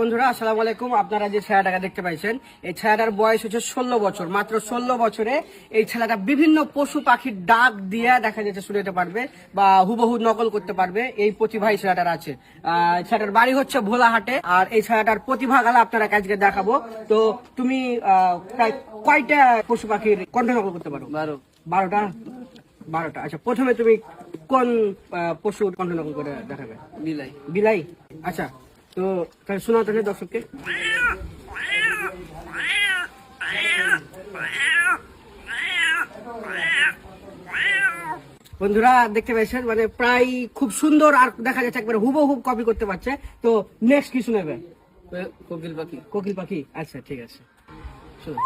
বন্ধুরা, আসসালামু আলাইকুম। আপনারা যে ছেলেটাকে দেখতে পাইছেন, এই ছেলেটার বয়স হচ্ছে 16 বছর। মাত্র 16 বছরে এই ছেলেটা বিভিন্ন পশু পাখির ডাক দিয়ে দেখা যাচ্ছে শুনতে পারবে বা হুবহু নকল করতে পারবে। এই প্রতিভা এই ছেলেটার আছে। ছেলেটার বাড়ি হচ্ছে ভোলাহাটে। আর এই ছেলেটার প্রতিভা গালা আপনারা আজকে দেখাবো। তো তুমি প্রায় কয়টা পশু পাখির কণ্ঠ নকল করতে পারো? 12টা। 12টা। আচ্ছা, প্রথমে তুমি কোন পশুর কণ্ঠ নকল করে দেখাবে? বিলাই। বিলাই। আচ্ছা, তো তাহলে শোনাও তাহলে দর্শককে। বন্ধুরা দেখতে পাচ্ছেন, মানে প্রায় খুব সুন্দর আর দেখা যাচ্ছে একবারে হুবহু কপি করতে পারছে। তো নেক্সট কি শোনাবে? কোকিল পাখি। কোকিল পাখি। আচ্ছা, ঠিক আছে, শোনো।